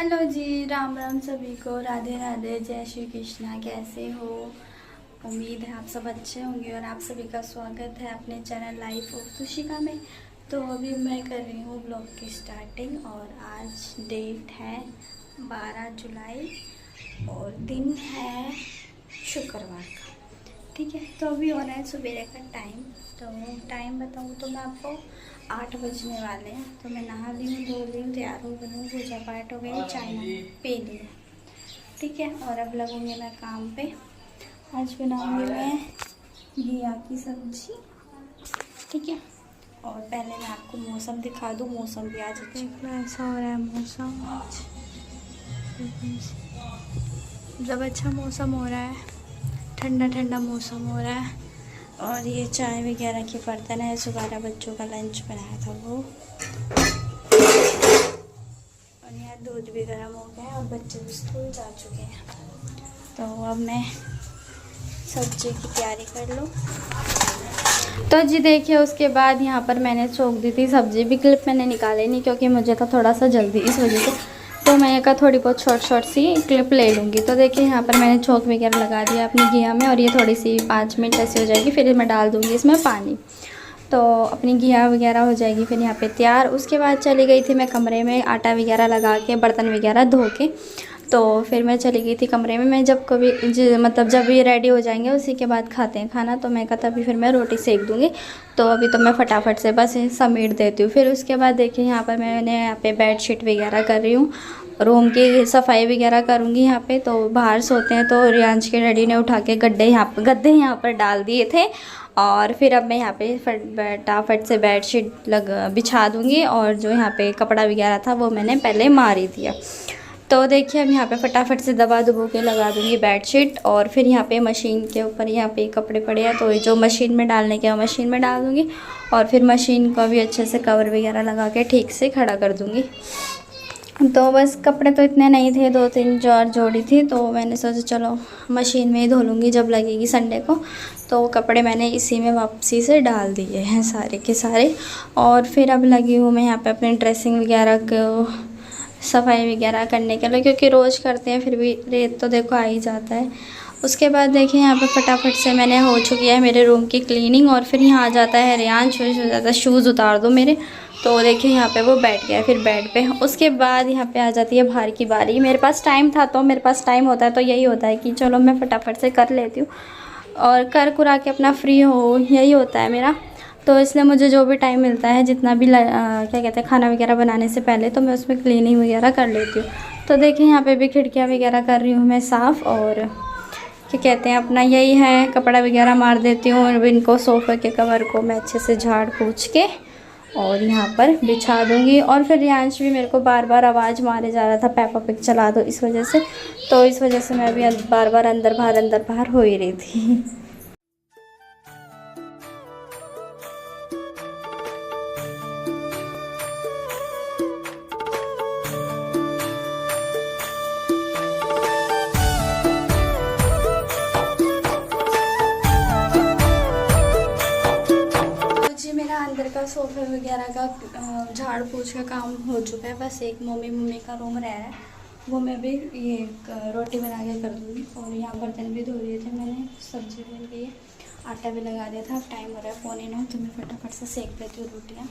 Hello जी, राम राम सभी को, राधे राधे, जय श्री कृष्णा। कैसे हो? उम्मीद है आप सब अच्छे होंगे और आप सभी का स्वागत है अपने चैनल लाइफ ऑफ तुशिका में। तो अभी मैं कर रही हूँ ब्लॉग की स्टार्टिंग और आज डेट है 12 जुलाई और दिन है शुक्रवार का। ठीक है, तो अभी हो रहा है सवेरे का टाइम। तो टाइम बताऊँ तो मैं आपको 8 बजने वाले हैं। तो मैं नहा ली हूँ, धो ली हूँ, तैयार हो गई हूँ, पूजा पाठ हो गई, चाय पी ली है। ठीक है, और अब लगूंगी मैं काम पे। आज बनाऊंगी मैं घिया की सब्जी। ठीक है, और पहले मैं आपको मौसम दिखा दूँ। मौसम भी आज ऐसा हो रहा है मौसम आज, जब अच्छा मौसम हो रहा है, ठंडा ठंडा मौसम हो रहा है। और ये चाय वगैरह के बर्तन है, सुबह बच्चों का लंच बनाया था वो। और यहाँ दूध भी गर्म हो गया है और बच्चे भी स्कूल जा चुके हैं। तो अब मैं सब्जी की तैयारी कर लूँ। तो जी देखिए, उसके बाद यहाँ पर मैंने छोंक दी थी सब्जी भी। क्लिप मैंने निकाले नहीं क्योंकि मुझे था थोड़ा सा जल्दी, इस वजह से। तो मैं एक थोड़ी बहुत शॉर्ट सी क्लिप ले लूँगी। तो देखिए यहाँ पर मैंने छोंक वगैरह लगा दिया अपनी घिया में और ये थोड़ी सी 5 मिनट ऐसे हो जाएगी। फिर मैं डाल दूँगी इसमें पानी, तो अपनी घिया वगैरह हो जाएगी फिर यहाँ पे तैयार। उसके बाद चली गई थी मैं कमरे में आटा वगैरह लगा के, बर्तन वगैरह धो के। तो फिर मैं चली गई थी कमरे में। मैं जब कभी मतलब जब ये रेडी हो जाएंगे उसी के बाद खाते हैं खाना, तो मैं कहा तभी फिर मैं रोटी सेक दूँगी। तो अभी तो मैं फटाफट से बस समेट देती हूँ। फिर उसके बाद देखिए यहाँ पर मैंने यहाँ पे बेडशीट वगैरह कर रही हूँ, रूम की सफाई वगैरह करूँगी यहाँ पे। तो बाहर सोते हैं तो रियांश के डैडी ने उठा के गद्दे यहाँ पर डाल दिए थे। और फिर अब मैं यहाँ पे फटाफट से बेडशीट बिछा दूँगी। और जो यहाँ पे कपड़ा वगैरह था वो मैंने पहले मार ही दिया। तो देखिए अब यहाँ पे फटाफट से दबा दुबो के लगा दूँगी बेडशीट। और फिर यहाँ पे मशीन के ऊपर यहाँ पे कपड़े पड़े हैं, तो ये जो मशीन में डालने के मशीन में डाल दूँगी। और फिर मशीन को भी अच्छे से कवर वगैरह लगा के ठीक से खड़ा कर दूँगी। तो बस कपड़े तो इतने नहीं थे, 2-3 जोड़ी थी। तो मैंने सोचा चलो मशीन में ही धो लूँगी जब लगेगी संडे को। तो कपड़े मैंने इसी में वापसी से डाल दिए हैं सारे के सारे। और फिर अब लगी हूँ मैं यहाँ पे अपनी ड्रेसिंग वगैरह को सफाई वगैरह करने के लिए, क्योंकि रोज़ करते हैं फिर भी रेत तो देखो आ ही जाता है। उसके बाद देखिए यहाँ पे फटाफट से मैंने हो चुकी है मेरे रूम की क्लीनिंग। और फिर यहाँ आ जाता है रियांश, हो जाता है शूज़ उतार दो मेरे। तो देखिए यहाँ पे वो बैठ गया फिर बेड पे। उसके बाद यहाँ पे आ जाती है बाहर की बारी। मेरे पास टाइम था, तो मेरे पास टाइम होता है तो यही होता है कि चलो मैं फटाफट से कर लेती हूँ और कर कुरा के अपना फ्री हो, यही होता है मेरा। तो इसलिए मुझे जो भी टाइम मिलता है, जितना भी क्या कहते हैं खाना वगैरह बनाने से पहले, तो मैं उसमें क्लीनिंग वगैरह कर लेती हूँ। तो देखिए यहाँ पे भी खिड़कियाँ वगैरह कर रही हूँ मैं साफ़। और क्या कहते हैं अपना यही है, कपड़ा वगैरह मार देती हूँ। और इनको सोफ़े के कवर को मैं अच्छे से झाड़ पोंछ के और यहाँ पर बिछा दूँगी। और फिर रियांश भी मेरे को बार बार आवाज़ मारे जा रहा था, पेपा पिग चला दो, इस वजह से। तो इस वजह से मैं भी बार बार अंदर बाहर हो ही रही थी। मेरा अंदर का सोफे वगैरह का झाड़ पोंछ का काम हो चुका है। बस एक मम्मी का रूम रह रहा है, वो मैं भी ये रोटी बना के कर दूँगी। और यहाँ बर्तन भी धो दिए थे मैंने, सब्जी बन गई है, आटा भी लगा दिया था। अब टाइम हो रहा है 8:45, तो मैं फटाफट से सेक देती हूँ रोटियाँ,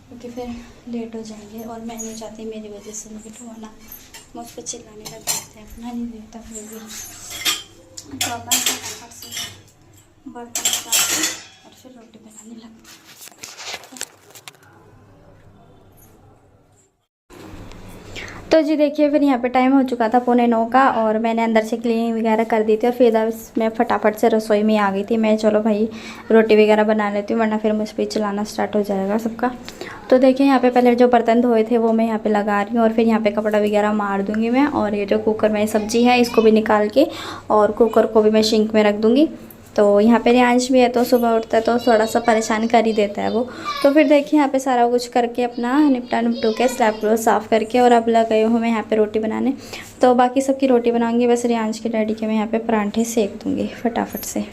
क्योंकि फिर लेट हो जाएंगे। और मैं नहीं चाहती मेरी वजह से लेट होना, मुझ पर चिल्लाने लग जाते हैं, अपना नहीं देता फिर भी। तो अब मैं फटाफट से बर्तन लगाती और फिर रोटी बनाने लगती। तो जी देखिए फिर यहाँ पे टाइम हो चुका था 8:45 का। और मैंने अंदर से क्लीनिंग वगैरह कर दी थी और फिर मैं फटाफट से रसोई में आ गई थी। मैं चलो भाई रोटी वगैरह बना लेती हूँ, वरना फिर मुझ पर चलाना स्टार्ट हो जाएगा सबका। तो देखिए यहाँ पे पहले जो बर्तन धोए थे वो मैं यहाँ पे लगा रही हूँ। और फिर यहाँ पे कपड़ा वगैरह मार दूँगी मैं। और ये जो कुकर में सब्ज़ी है इसको भी निकाल के और कुकर को भी मैं सिंक में रख दूँगी। तो यहाँ पे रियांश भी है, तो सुबह उठता है तो थोड़ा सा परेशान कर ही देता है वो। तो फिर देखिए यहाँ पे सारा कुछ करके अपना निपटू के स्लैब को साफ़ करके, और अब लग गई हूँ मैं यहाँ पे रोटी बनाने। तो बाकी सबकी रोटी बनाऊंगी, बस रियांश के डैडी के मैं यहाँ पे परांठे सेक दूँगी फटाफट से।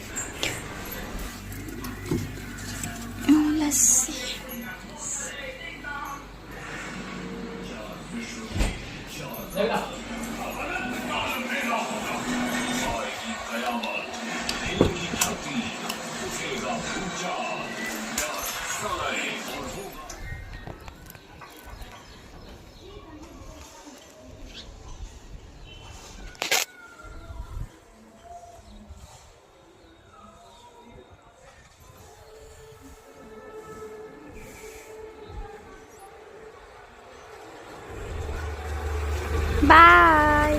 बाय।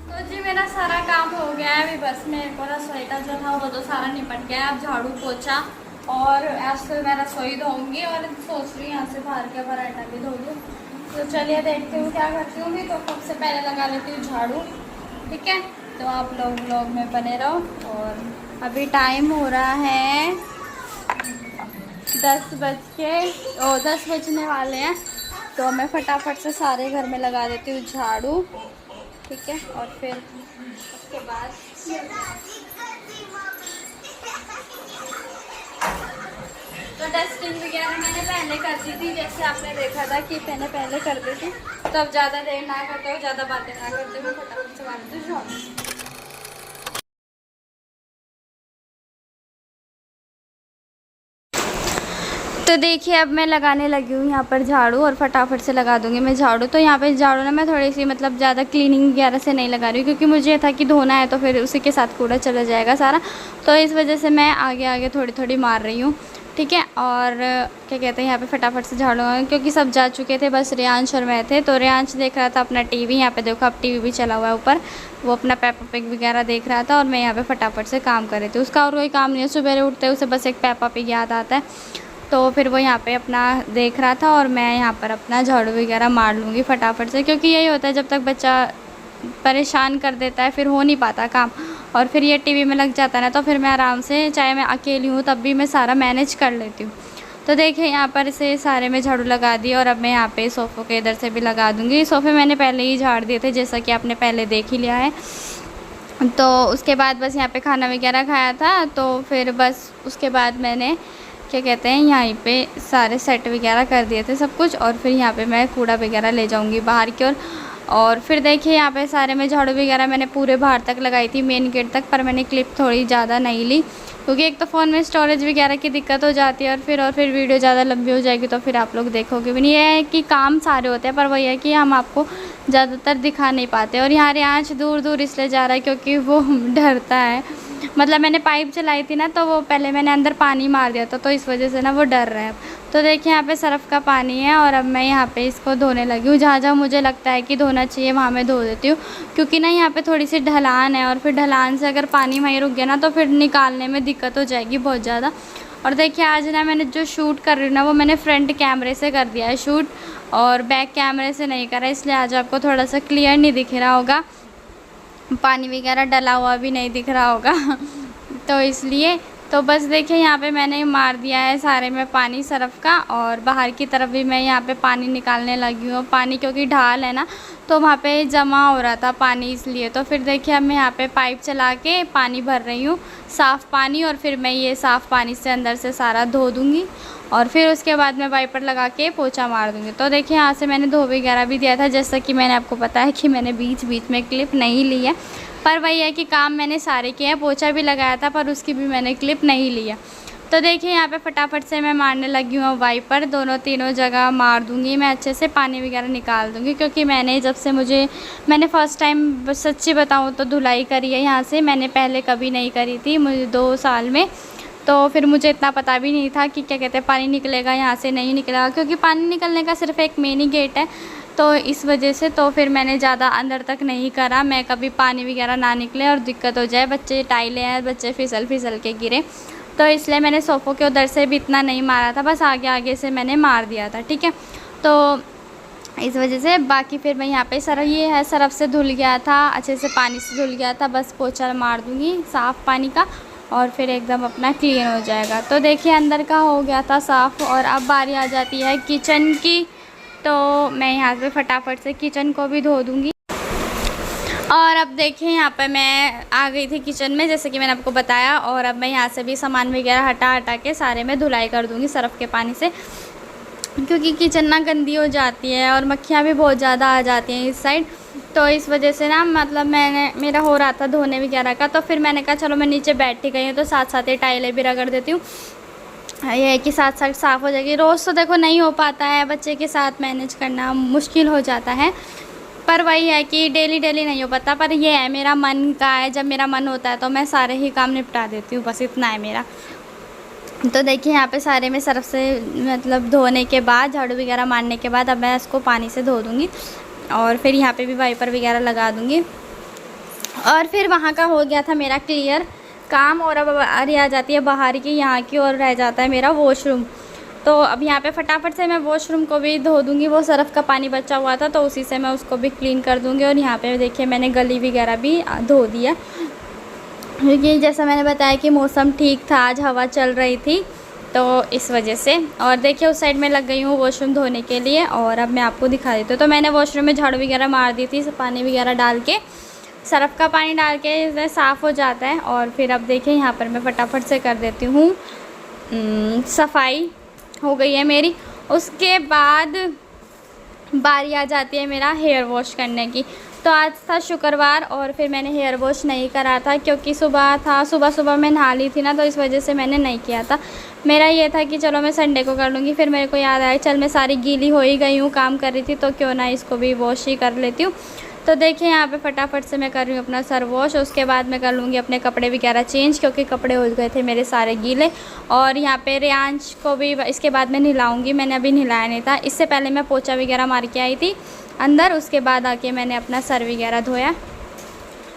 तो जी मेरा सारा काम हो गया है, अभी बस मेरे को रसोई का जो था वो तो सारा निपट गया है। अब झाड़ू पोछा और आज फिर मैं रसोई धोऊंगी और सोच रही हूँ यहाँ से बाहर के पराठा भी धो लूँ। तो चलिए देखती हूँ क्या करती हूँ। भी तो सबसे पहले लगा लेती हूँ झाड़ू, ठीक है। तो आप लोग व्लॉग में बने रहो। और अभी टाइम हो रहा है 10 बजने वाले हैं। तो मैं फटाफट से सारे घर में लगा देती हूँ झाड़ू, ठीक है। और फिर उसके बाद तो डस्टिंग वगैरह मैंने पहले करती थी, जैसे आपने देखा था कि मैंने पहले कर दी थी। तो अब ज़्यादा देर ना करते हो, ज़्यादा बातें ना करते हुए फटाफट से मार देती हूँ झाड़ू। तो देखिए अब मैं लगाने लगी हूँ यहाँ पर झाड़ू और फटाफट से लगा दूँगी मैं झाड़ू। तो यहाँ पे झाड़ू ना मैं थोड़ी सी मतलब ज़्यादा क्लीनिंग वगैरह से नहीं लगा रही हूँ, क्योंकि मुझे था कि धोना है तो फिर उसी के साथ कूड़ा चला जाएगा सारा। तो इस वजह से मैं आगे आगे थोड़ी थोड़ी मार रही हूँ, ठीक है। और क्या कहते हैं यहाँ पे फटाफट से झाड़ू, क्योंकि सब जा चुके थे, बस रियांश और मैं थे। तो रियांश देख रहा था अपना टीवी, यहाँ पे देखो अब टीवी भी चला हुआ है ऊपर, वो अपना पेपा पिग वगैरह देख रहा था और मैं यहाँ पे फटाफट से काम कर रही थी। उसका और कोई काम नहीं है, सुबह उठते उसे बस एक पेपा पिग याद आता है। तो फिर वो यहाँ पे अपना देख रहा था और मैं यहाँ पर अपना झाड़ू वगैरह मार लूँगी फटाफट से, क्योंकि यही होता है जब तक बच्चा परेशान कर देता है फिर हो नहीं पाता काम। और फिर ये टीवी में लग जाता है ना, तो फिर मैं आराम से, चाहे मैं अकेली हूँ तब भी मैं सारा मैनेज कर लेती हूँ। तो देखिए यहाँ पर से सारे में झाड़ू लगा दी और अब मैं यहाँ पे सोफ़ों के इधर से भी लगा दूँगी। सोफ़े मैंने पहले ही झाड़ दिए थे, जैसा कि आपने पहले देख ही लिया है। तो उसके बाद बस यहाँ पे खाना वगैरह खाया था, तो फिर बस उसके बाद मैंने क्या कहते हैं यहाँ पे सारे सेट वगैरह कर दिए थे सब कुछ। और फिर यहाँ पे मैं कूड़ा वगैरह ले जाऊँगी बाहर की ओर। और फिर देखिए यहाँ पे सारे में झाड़ू वगैरह मैंने पूरे बाहर तक लगाई थी, मेन गेट तक, पर मैंने क्लिप थोड़ी ज़्यादा नहीं ली, क्योंकि एक तो फ़ोन में स्टोरेज वगैरह की दिक्कत हो जाती है और फिर वीडियो ज़्यादा लंबी हो जाएगी तो फिर आप लोग देखोगे भी नहीं। ये है कि काम सारे होते हैं, पर वही है कि हम आपको ज़्यादातर दिखा नहीं पाते। और यहाँ रियांश दूर दूर इसलिए जा रहा है क्योंकि वो डरता है, मतलब मैंने पाइप चलाई थी ना, तो वो पहले मैंने अंदर पानी मार दिया था, तो इस वजह से ना वो डर रहा है। तो देखिए यहाँ पे सरफ़ का पानी है और अब मैं यहाँ पे इसको धोने लगी हूँ। जहाँ जहाँ मुझे लगता है कि धोना चाहिए वहाँ मैं धो देती हूँ, क्योंकि ना यहाँ पे थोड़ी सी ढलान है और फिर ढलान से अगर पानी वहीं रुक गया ना तो फिर निकालने में दिक्कत हो जाएगी बहुत ज़्यादा। और देखिए आज ना मैंने जो शूट कर रही हूँ ना वो मैंने फ्रंट कैमरे से कर दिया है शूट, और बैक कैमरे से नहीं करा, इसलिए आज आपको थोड़ा सा क्लियर नहीं दिख रहा होगा, पानी वगैरह डला हुआ भी नहीं दिख रहा होगा तो इसलिए। तो बस देखिए यहाँ पे मैंने मार दिया है सारे में पानी सरफ़ का, और बाहर की तरफ भी मैं यहाँ पे पानी निकालने लगी हूँ। पानी क्योंकि ढाल है ना तो वहाँ पे जमा हो रहा था पानी, इसलिए। तो फिर देखिए अब मैं यहाँ पे पाइप चला के पानी भर रही हूँ, साफ़ पानी, और फिर मैं ये साफ़ पानी से अंदर से सारा धो दूँगी और फिर उसके बाद मैं वाइपर लगा के पोछा मार दूँगी। तो देखिए यहाँ से मैंने धो वगैरह भी दिया था, जैसा कि मैंने आपको पता है कि मैंने बीच बीच में क्लिप नहीं ली है, पर वही है कि काम मैंने सारे किए हैं। पोछा भी लगाया था पर उसकी भी मैंने क्लिप नहीं ली है। तो देखिए यहाँ पे फटाफट से मैं मारने लगी हूँ वाइपर, दोनों तीनों जगह मार दूँगी मैं, अच्छे से पानी वगैरह निकाल दूँगी। क्योंकि मैंने फ़र्स्ट टाइम सच्ची बताऊँ तो धुलाई करी है यहाँ से, मैंने पहले कभी नहीं करी थी मुझे 2 साल में। तो फिर मुझे इतना पता भी नहीं था कि क्या कहते हैं पानी निकलेगा यहाँ से, नहीं निकलेगा, क्योंकि पानी निकलने का सिर्फ एक मेन ही गेट है, तो इस वजह से तो फिर मैंने ज़्यादा अंदर तक नहीं करा। मैं कभी पानी वगैरह ना निकले और दिक्कत हो जाए, बच्चे टाइलें हैं, बच्चे फिसल के गिरे, तो इसलिए मैंने सोफ़ों के उधर से भी इतना नहीं मारा था, बस आगे आगे से मैंने मार दिया था, ठीक है। तो इस वजह से बाकी फिर मैं यहाँ पे सरफ़ से धुल गया था, अच्छे से पानी से धुल गया था, बस पोछा मार दूँगी साफ़ पानी का और फिर एकदम अपना क्लीन हो जाएगा। तो देखिए अंदर का हो गया था साफ़, और अब बारी आ जाती है किचन की। तो मैं यहाँ पे फटाफट से किचन को भी धो दूँगी। और अब देखिए यहाँ पे मैं आ गई थी किचन में, जैसे कि मैंने आपको बताया, और अब मैं यहाँ से भी सामान वगैरह हटा के सारे में धुलाई कर दूँगी सरफ़ के पानी से। क्योंकि किचन ना गंदी हो जाती है और मक्खियाँ भी बहुत ज़्यादा आ जाती हैं इस साइड। तो इस वजह से ना मतलब मेरा हो रहा था धोने वगैरह का, तो फिर मैंने कहा चलो मैं नीचे बैठ ही गई हूँ तो साथ साथ ही टाइलें भी रगड़ देती हूँ। ये है कि साथ साथ साफ़ हो जाएगी। रोज़ तो देखो नहीं हो पाता है, बच्चे के साथ मैनेज करना मुश्किल हो जाता है, पर वही है कि डेली डेली नहीं हो पाता। पर ये है मेरा मन का है, जब मेरा मन होता है तो मैं सारे ही काम निपटा देती हूँ, बस इतना है मेरा। तो देखिए यहाँ पे सारे में सरफ से मतलब धोने के बाद, झाड़ू वगैरह मारने के बाद अब मैं इसको पानी से धो दूँगी और फिर यहाँ पे भी वाइपर वगैरह लगा दूँगी। और फिर वहाँ का हो गया था मेरा क्लियर काम, और अब बारी आ जाती है बाहर की, यहाँ की, और रह जाता है मेरा वॉशरूम। तो अब यहाँ पे फटाफट से मैं वॉशरूम को भी धो दूँगी। वो सरफ का पानी बचा हुआ था तो उसी से मैं उसको भी क्लीन कर दूँगी। और यहाँ पे देखिए मैंने गली वगैरह भी धो दिया, क्योंकि जैसा मैंने बताया कि मौसम ठीक था, आज हवा चल रही थी तो इस वजह से। और देखिए उस साइड में लग गई हूँ वॉशरूम धोने के लिए, और अब मैं आपको दिखा देती हूँ। तो मैंने वॉशरूम में झाड़ू वगैरह मार दी थी, पानी वगैरह डाल के, सरफ़ का पानी डाल के इसमें साफ़ हो जाता है। और फिर अब देखिए यहाँ पर मैं फटाफट से कर देती हूँ सफाई, हो गई है मेरी। उसके बाद बारी आ जाती है मेरा हेयर वॉश करने की। तो आज था शुक्रवार और फिर मैंने हेयर वॉश नहीं करा था, क्योंकि सुबह मैं नहा ली थी ना, तो इस वजह से मैंने नहीं किया था। मेरा ये था कि चलो मैं संडे को कर लूँगी, फिर मेरे को याद आया चल मैं सारी गीली हो ही गई हूँ, काम कर रही थी तो क्यों ना इसको भी वॉश ही कर लेती हूँ। तो देखिए यहाँ पे फटाफट से मैं कर रही हूँ अपना सर वॉश। उसके बाद मैं कर लूँगी अपने कपड़े वगैरह चेंज, क्योंकि कपड़े हो गए थे मेरे सारे गीले। और यहाँ पे रियांश को भी इसके बाद मैं नहलाऊँगी, मैंने अभी नहलाया नहीं था। इससे पहले मैं पोछा वगैरह मार के आई थी अंदर, उसके बाद आके मैंने अपना सर वगैरह धोया।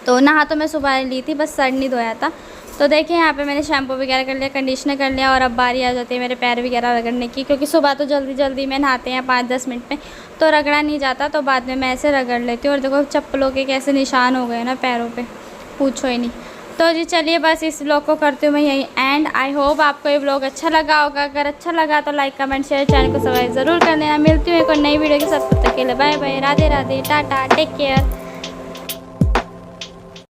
तो नहा तो मैं सुबह ली थी, बस सर नहीं धोया था। तो देखिए यहाँ पे मैंने शैम्पू वगैरह कर लिया, कंडीशनर कर लिया, और अब बारी आ जाती है मेरे पैर वगैरह रगड़ने की, क्योंकि सुबह तो जल्दी में नहाते हैं 5-10 मिनट में, तो रगड़ा नहीं जाता, तो बाद में मैं ऐसे रगड़ लेती हूँ। और देखो चप्पलों के कैसे निशान हो गए ना पैरों पे, पूछो ही नहीं। तो जी चलिए बस इस व्लॉग को करती हूँ मैं यही एंड। आई होप आपको ये व्लॉग अच्छा लगा होगा। अगर अच्छा लगा तो लाइक कमेंट शेयर, चैनल को सब्सक्राइब ज़रूर कर लेना। मिलती हूँ एक और नई वीडियो के साथ, तब तक के लिए bye bye, Radhe Radhe, tata, take care.